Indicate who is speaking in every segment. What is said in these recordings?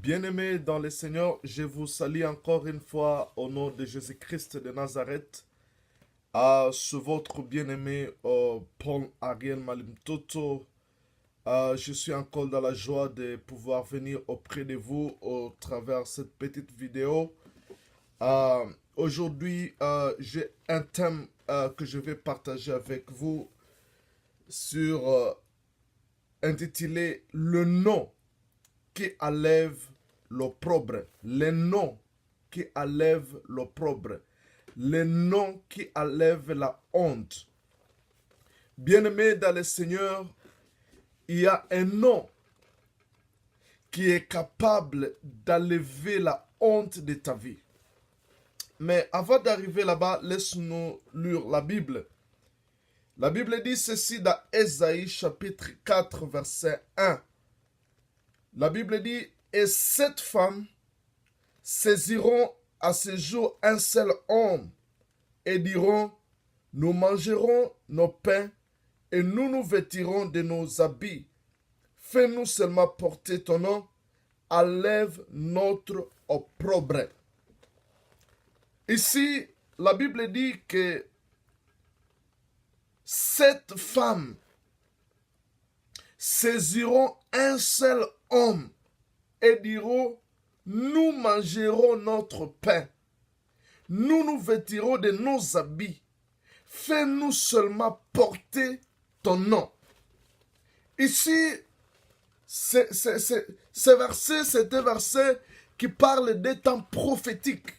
Speaker 1: Bien-aimés dans le Seigneur, je vous salue encore une fois au nom de Jésus-Christ de Nazareth. C'est votre bien-aimé Paul Ariel Malimtoto. Je suis encore dans la joie de pouvoir venir auprès de vous au travers de cette petite vidéo. Aujourd'hui, j'ai un thème que je vais partager avec vous intitulé Le nom qui enlève l'opprobre. Le nom qui enlève l'opprobre. Le nom qui enlève la honte. Bien-aimé dans le Seigneur, il y a un nom qui est capable d'enlever la honte de ta vie. Mais avant d'arriver là-bas, laisse-nous lire la Bible. La Bible dit ceci dans Ésaïe chapitre 4, verset 1. La Bible dit, et sept femmes saisiront à ce jour un seul homme et diront, nous mangerons nos pains et nous nous vêtirons de nos habits. Fais-nous seulement porter ton nom, enlève notre opprobre. Ici, la Bible dit que sept femmes saisiront un seul homme et diront, nous mangerons notre pain, nous nous vêtirons de nos habits, fais-nous seulement porter ton nom. Ici, c'est un verset qui parle des temps prophétiques.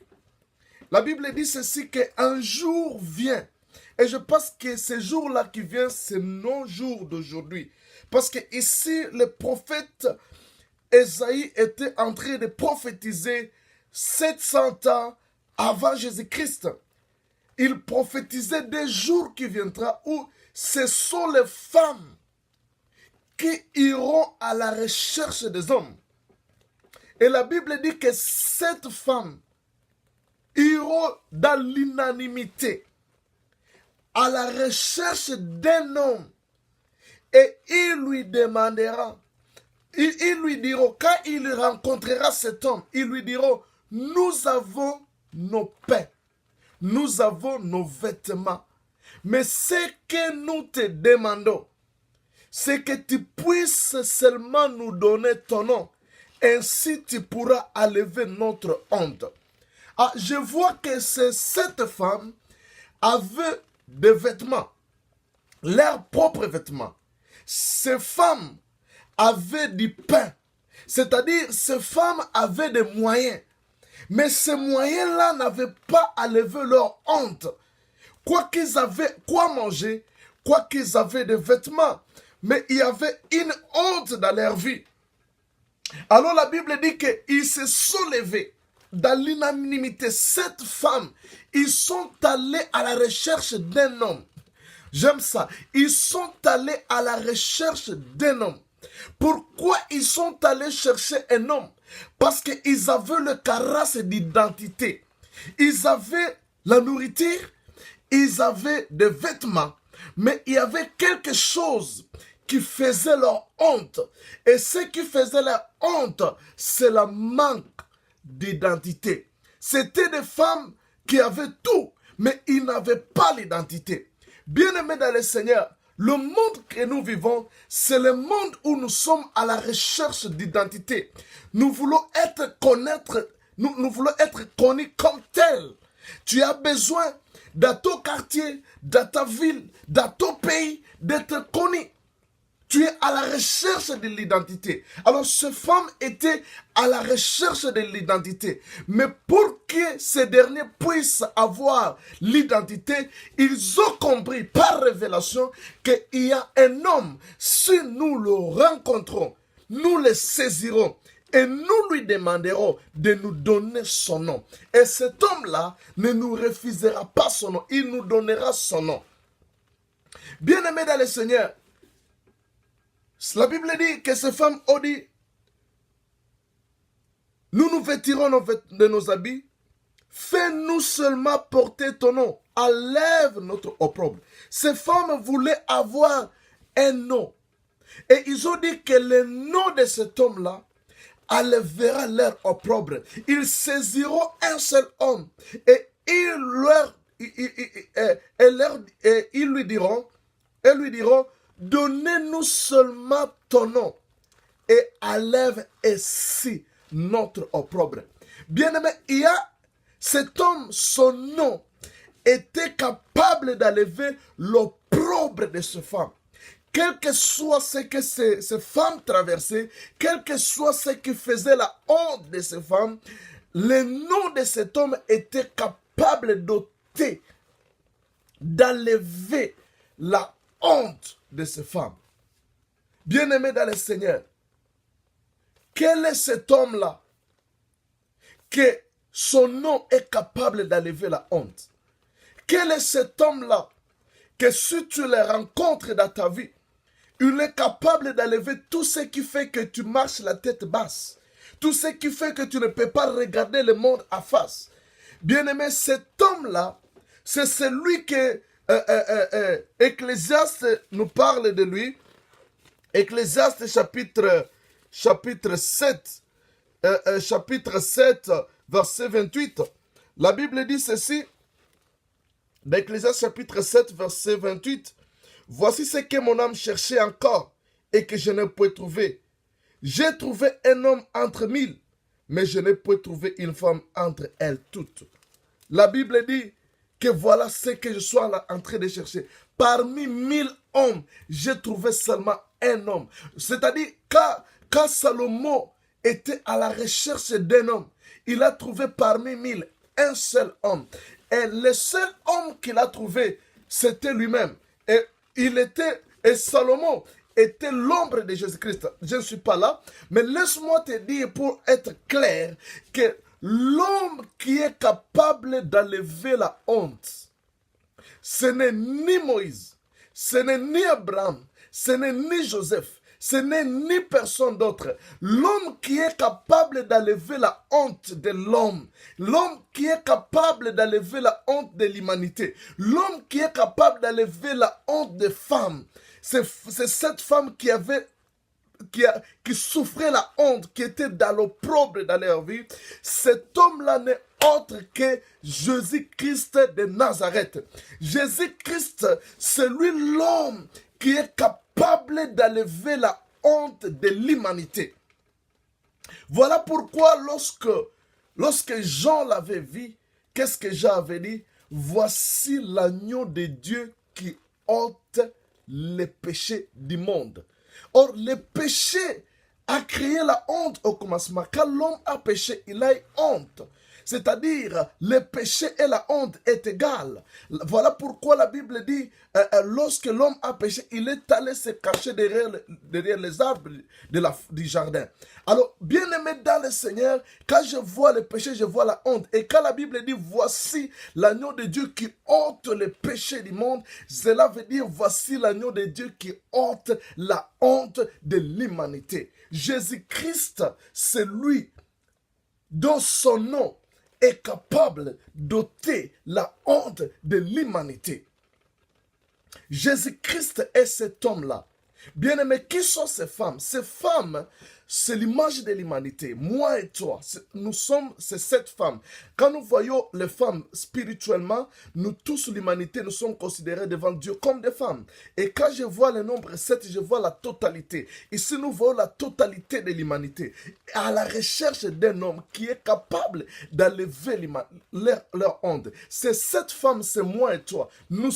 Speaker 1: La Bible dit ceci, qu'un jour vient, et je pense que ce jour-là qui vient, c'est nos jours d'aujourd'hui. Parce que ici, le prophète Ésaïe était en train de prophétiser 700 ans avant Jésus-Christ. Il prophétisait des jours qui viendront où ce sont les femmes qui iront à la recherche des hommes. Et la Bible dit que cette femme iront dans l'unanimité à la recherche d'un homme et il lui demandera, ils lui diront, quand il rencontrera cet homme, ils lui diront, nous avons nos pains, nous avons nos vêtements, mais ce que nous te demandons, c'est que tu puisses seulement nous donner ton nom, ainsi tu pourras enlever notre honte. Je vois que cette femme avait des vêtements, leurs propres vêtements. Ces femmes avaient du pain, c'est-à-dire ces femmes avaient des moyens, mais ces moyens-là n'avaient pas enlevé leur honte. Quoi qu'ils avaient quoi manger, quoi qu'ils avaient des vêtements, mais il y avait une honte dans leur vie. Alors la Bible dit qu'ils se sont levés dans l'unanimité. Cette femme, ils sont allés à la recherche d'un homme. J'aime ça. Ils sont allés à la recherche d'un homme. Pourquoi ils sont allés chercher un homme? Parce qu'ils avaient le caractère d'identité. Ils avaient la nourriture, ils avaient des vêtements, mais il y avait quelque chose qui faisait leur honte. Et ce qui faisait leur honte, c'est le manque d'identité. C'était des femmes qui avaient tout, mais ils n'avaient pas l'identité. Bien-aimés dans le Seigneur, le monde que nous vivons, c'est le monde où nous sommes à la recherche d'identité. Nous voulons être nous voulons être connus comme tels. Tu as besoin dans ton quartier, dans ta ville, dans ton pays, d'être connu. Tu es à la recherche de l'identité. Alors, ces femmes étaient à la recherche de l'identité. Mais pour que ces derniers puissent avoir l'identité, ils ont compris par révélation qu'il y a un homme. Si nous le rencontrons, nous le saisirons et nous lui demanderons de nous donner son nom. Et cet homme-là ne nous refusera pas son nom. Il nous donnera son nom. Bien-aimés dans le Seigneur, la Bible dit que ces femmes ont dit, nous nous vêtirons de nos habits, fais-nous seulement porter ton nom, enlève notre opprobre. Ces femmes voulaient avoir un nom. Et ils ont dit que le nom de cet homme-là enlèvera leur opprobre. Ils saisiront un seul homme et ils lui diront, donnez-nous seulement ton nom et enlève ici notre opprobre. Bien-aimé, il y a cet homme, son nom était capable d'enlever l'opprobre de cette femme. Quel que soit ce que ces femmes traversaient, quel que soit ce qui faisait la honte de ces femmes, le nom de cet homme était capable d'ôter, d'enlever la honte de ces femmes. Bien-aimé dans le Seigneur, quel est cet homme-là que son nom est capable d'enlever la honte? Quel est cet homme-là que si tu le rencontres dans ta vie, il est capable d'enlever tout ce qui fait que tu marches la tête basse, tout ce qui fait que tu ne peux pas regarder le monde à face. Bien-aimé, cet homme-là, c'est celui que Ecclésiaste nous parle de lui. Ecclésiaste chapitre 7, verset 28. La Bible dit ceci, dans Ecclésiaste chapitre 7, verset 28. Voici ce que mon âme cherchait encore et que je n'ai pas trouvé. J'ai trouvé un homme entre 1000, mais je n'ai pas trouvé une femme entre elles toutes. La Bible dit que voilà ce que je suis en train de chercher. Parmi 1000 hommes, j'ai trouvé seulement un homme. C'est-à-dire, quand Salomon était à la recherche d'un homme, il a trouvé parmi 1000 un seul homme. Et le seul homme qu'il a trouvé, c'était lui-même. Et Salomon était l'ombre de Jésus-Christ. Je ne suis pas là, mais laisse-moi te dire pour être clair que l'homme qui est capable d'enlever la honte, ce n'est ni Moïse, ce n'est ni Abraham, ce n'est ni Joseph, ce n'est ni personne d'autre. L'homme qui est capable d'enlever la honte de l'homme, l'homme qui est capable d'enlever la honte de l'humanité, l'homme qui est capable d'enlever la honte des femmes, c'est cette femme qui souffrait la honte, qui était dans l'opprobre dans leur vie. Cet homme-là n'est autre que Jésus-Christ de Nazareth. Jésus-Christ, c'est lui l'homme qui est capable d'enlever la honte de l'humanité. Voilà pourquoi lorsque Jean l'avait vu, qu'est-ce que Jean avait dit? Voici l'agneau de Dieu qui ôte les péchés du monde. Or, le péché a créé la honte au commencement. Quand l'homme a péché, il a eu honte. C'est-à-dire, le péché et la honte est égal. Voilà pourquoi la Bible dit, lorsque l'homme a péché, il est allé se cacher derrière les arbres du jardin. Alors, bien aimé dans le Seigneur, quand je vois le péché, je vois la honte. Et quand la Bible dit, voici l'agneau de Dieu qui ôte le péché du monde, cela veut dire, voici l'agneau de Dieu qui ôte la honte de l'humanité. Jésus-Christ, c'est lui dont son nom est capable d'ôter la honte de l'humanité. Jésus-Christ est cet homme-là. Bien-aimé, qui sont ces femmes? Ces femmes, c'est l'image de l'humanité. Moi et toi, c'est cette femme. Quand nous voyons les femmes spirituellement, nous tous, l'humanité, nous sommes considérés devant Dieu comme des femmes. Et quand je vois le nombre 7, je vois la totalité. Ici, nous voyons la totalité de l'humanité. À la recherche d'un homme qui est capable d'enlever leur honte. C'est cette femme, c'est moi et toi. Nous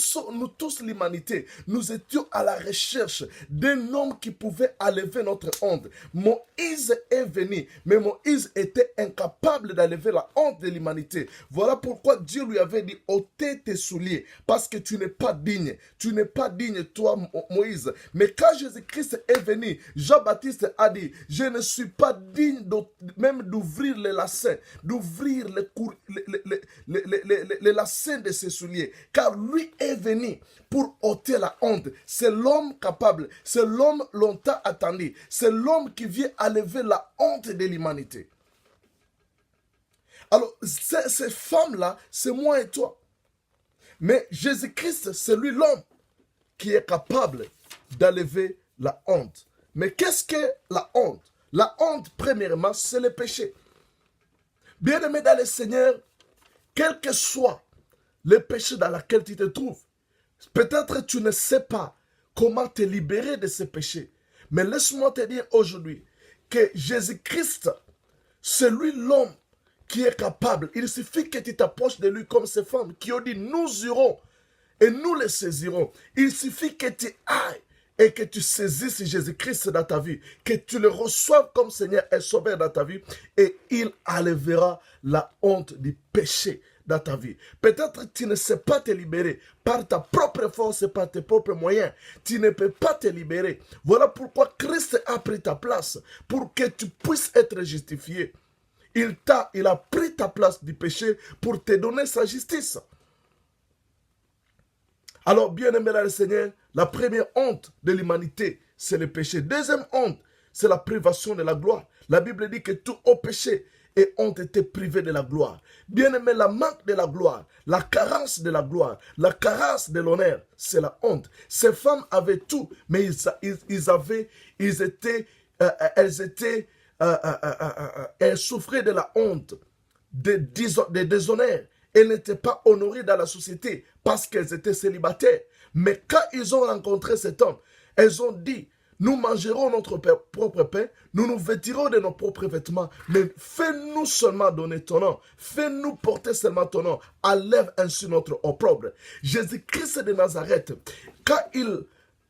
Speaker 1: tous, l'humanité, nous étions à la recherche d'un homme qui pouvait enlever notre honte. Moïse est venu, mais Moïse était incapable d'enlever la honte de l'humanité. Voilà pourquoi Dieu lui avait dit, ôtez tes souliers, parce que tu n'es pas digne. Tu n'es pas digne, toi, Moïse. Mais quand Jésus-Christ est venu, Jean-Baptiste a dit, je ne suis pas digne même d'ouvrir les lacets, d'ouvrir les lacets de ses souliers, car lui est venu pour ôter la honte. C'est l'homme capable, c'est l'homme longtemps attendu, c'est l'homme qui vient enlever la honte de l'humanité. Alors, ces femmes-là, c'est moi et toi. Mais Jésus-Christ, c'est lui l'homme qui est capable d'enlever la honte. Mais qu'est-ce que la honte? La honte, premièrement, c'est le péché. Bien-aimé dans le Seigneur, quel que soit le péché dans lequel tu te trouves, peut-être tu ne sais pas comment te libérer de ce péché. Mais laisse-moi te dire aujourd'hui que Jésus-Christ, c'est lui l'homme qui est capable. Il suffit que tu t'approches de lui comme ces femmes qui ont dit nous irons et nous les saisirons. Il suffit que tu ailles et que tu saisisses Jésus-Christ dans ta vie, que tu le reçoives comme Seigneur et Sauveur dans ta vie, et il enlèvera la honte du péché dans ta vie. Peut-être tu ne sais pas te libérer par ta propre force et par tes propres moyens. Tu ne peux pas te libérer. Voilà pourquoi Christ a pris ta place, pour que tu puisses être justifié. Il a pris ta place du péché pour te donner sa justice. Alors, bien-aimé dans le Seigneur, la première honte de l'humanité, c'est le péché. Deuxième honte, c'est la privation de la gloire. La Bible dit que tout ont péché et ont été privés de la gloire. Bien-aimé, la manque de la gloire, la carence de la gloire, la carence de l'honneur, c'est la honte. Ces femmes avaient tout, mais elles souffraient de la honte, des déshonneurs. Elles n'étaient pas honorées dans la société parce qu'elles étaient célibataires. Mais quand ils ont rencontré cet homme, elles ont dit, nous mangerons notre propre pain, nous nous vêtirons de nos propres vêtements, mais fais-nous seulement donner ton nom, fais-nous porter seulement ton nom, enlève ainsi notre opprobre. Jésus-Christ de Nazareth, quand il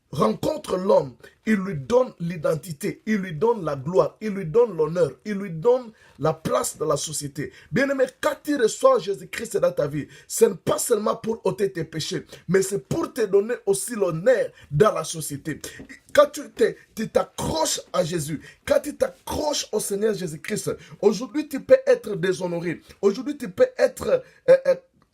Speaker 1: rencontre l'homme, il lui donne l'identité, il lui donne la gloire, il lui donne l'honneur, il lui donne la place dans la société. Bien-aimé, quand tu reçois Jésus-Christ dans ta vie, ce n'est pas seulement pour ôter tes péchés, mais c'est pour te donner aussi l'honneur dans la société. Quand tu t'accroches à Jésus, quand tu t'accroches au Seigneur Jésus-Christ, aujourd'hui tu peux être déshonoré, aujourd'hui tu peux être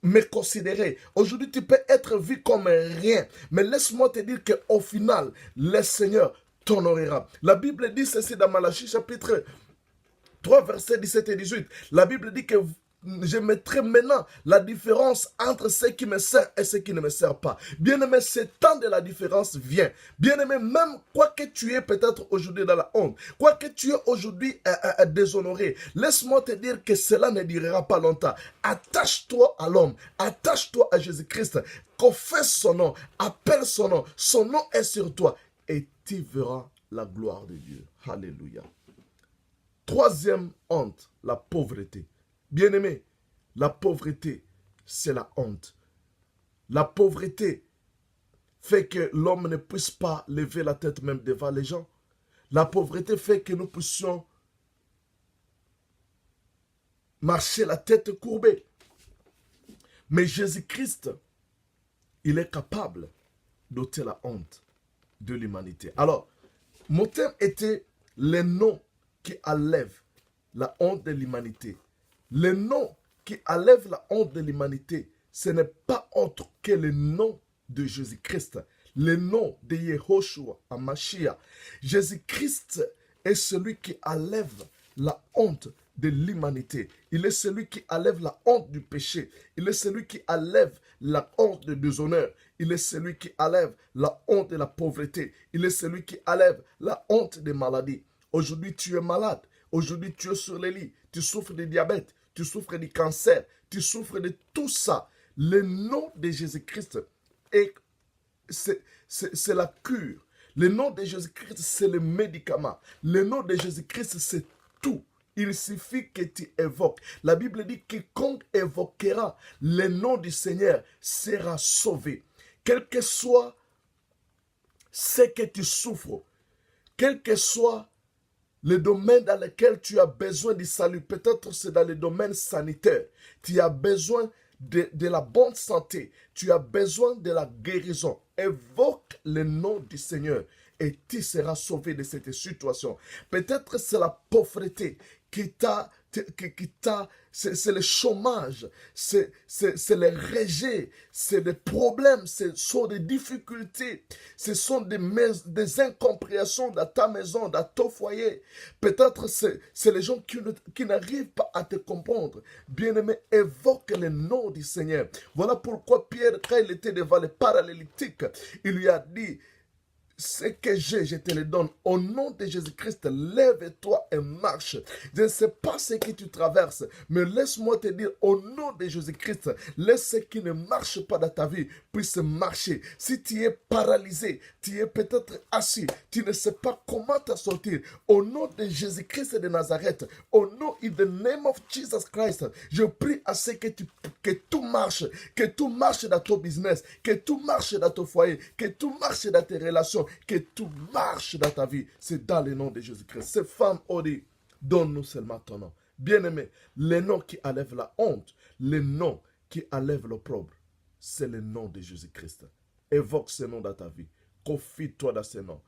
Speaker 1: me considérer. Aujourd'hui, tu peux être vu comme rien. Mais laisse-moi te dire qu'au final, le Seigneur t'honorera. La Bible dit ceci dans Malachie chapitre 3, versets 17 et 18. La Bible dit que je mettrai maintenant la différence entre ceux qui me servent et ceux qui ne me servent pas. Bien-aimé, ce temps de la différence vient. Bien-aimé, même quoi que tu es peut-être aujourd'hui dans la honte, quoi que tu es aujourd'hui déshonoré, laisse-moi te dire que cela ne durera pas longtemps. Attache-toi à l'homme, attache-toi à Jésus-Christ, confesse son nom, appelle son nom est sur toi et tu verras la gloire de Dieu. Alléluia. Troisième honte, la pauvreté. Bien-aimé, la pauvreté, c'est la honte. La pauvreté fait que l'homme ne puisse pas lever la tête même devant les gens. La pauvreté fait que nous puissions marcher la tête courbée. Mais Jésus-Christ, il est capable d'ôter la honte de l'humanité. Alors, mon thème était les noms qui enlèvent la honte de l'humanité. Le nom qui enlève la honte de l'humanité, ce n'est pas autre que le nom de Jésus-Christ, le nom de Yehoshua, Mashiach. Jésus-Christ est celui qui enlève la honte de l'humanité. Il est celui qui enlève la honte du péché. Il est celui qui enlève la honte de déshonneur. Il est celui qui enlève la honte de la pauvreté. Il est celui qui enlève la honte des maladies. Aujourd'hui, tu es malade. Aujourd'hui, tu es sur le lit. Tu souffres de diabète. Tu souffres du cancer. Tu souffres de tout ça. Le nom de Jésus-Christ, c'est la cure. Le nom de Jésus-Christ, c'est le médicament. Le nom de Jésus-Christ, c'est tout. Il suffit que tu évoques. La Bible dit que quiconque évoquera le nom du Seigneur sera sauvé. Quel que soit ce que tu souffres, quel que soit le domaine dans lequel tu as besoin du salut, peut-être c'est dans le domaine sanitaire, tu as besoin de la bonne santé, tu as besoin de la guérison, évoque le nom du Seigneur et tu seras sauvé de cette situation. Peut-être c'est la pauvreté c'est le chômage, c'est le rejet, c'est des problèmes, ce sont des difficultés, ce sont des incompréhensions dans ta maison, dans ton foyer. Peut-être c'est les gens qui n'arrivent pas à te comprendre. Bien-aimé, évoque le nom du Seigneur. Voilà pourquoi Pierre, quand il était devant les paralytiques, il lui a dit, Ce que j'ai, je te le donne. Au nom de Jésus-Christ, lève-toi et marche. Je ne sais pas ce que tu traverses, mais laisse-moi te dire, au nom de Jésus-Christ, laisse ce qui ne marche pas dans ta vie puisse marcher. Si tu es paralysé, tu es peut-être assis, tu ne sais pas comment t'en sortir. Au nom de Jésus-Christ de Nazareth, au nom, in the name of Jesus Christ, je prie à ce que tout marche dans ton business, que tout marche dans ton foyer, que tout marche dans tes relations, que tout marche dans ta vie. C'est dans le nom de Jésus-Christ. Ces femmes ont dit, donne-nous seulement ton nom. Bien-aimé, le nom qui enlève la honte, le nom qui enlève l'opprobre, c'est le nom de Jésus-Christ. Évoque ce nom dans ta vie. Confie-toi dans ce nom.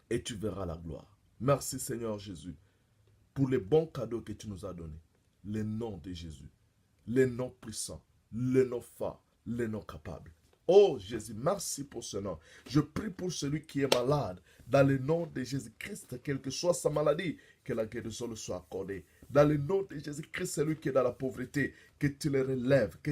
Speaker 1: Et tu verras la gloire. Merci Seigneur Jésus pour les bons cadeaux que tu nous as donnés. Le nom de Jésus. Le nom puissant. Le nom fort. Le nom capable. Oh Jésus, merci pour ce nom. Je prie pour celui qui est malade. Dans le nom de Jésus-Christ, quelle que soit sa maladie, que la guérison lui soit accordée. Dans le nom de Jésus-Christ, celui qui est dans la pauvreté, que tu le relèves, que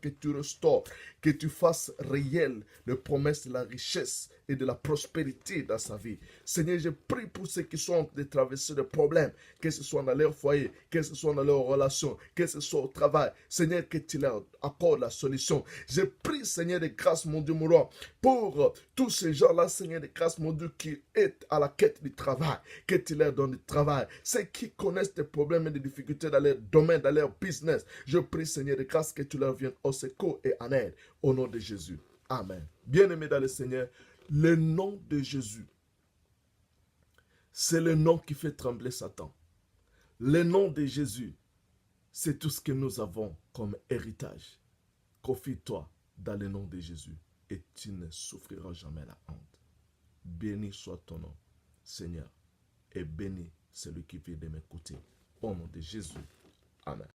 Speaker 1: tu restaures, que tu fasses réel les promesses de la richesse et de la prospérité dans sa vie. Seigneur, je prie pour ceux qui sont en train de traverser des problèmes, que ce soit dans leur foyer, que ce soit dans leurs relations, que ce soit au travail. Seigneur, que tu leur accordes la solution. Je prie, Seigneur de grâce, mon Dieu, mon roi, pour tous ces gens-là, Seigneur de grâce, mon Dieu, qui est à la quête du travail, que tu leur donnes du travail. Ceux qui connaissent des problèmes et des difficultés dans leur domaine, dans leur business, je prie, Seigneur de grâce, que tu leur viennes au secours et en aide. Au nom de Jésus. Amen. Bien-aimés dans le Seigneur, le nom de Jésus, c'est le nom qui fait trembler Satan. Le nom de Jésus, c'est tout ce que nous avons comme héritage. Confie-toi dans le nom de Jésus et tu ne souffriras jamais la honte. Béni soit ton nom, Seigneur, et béni celui qui vient de m'écouter. Au nom de Jésus. Amen.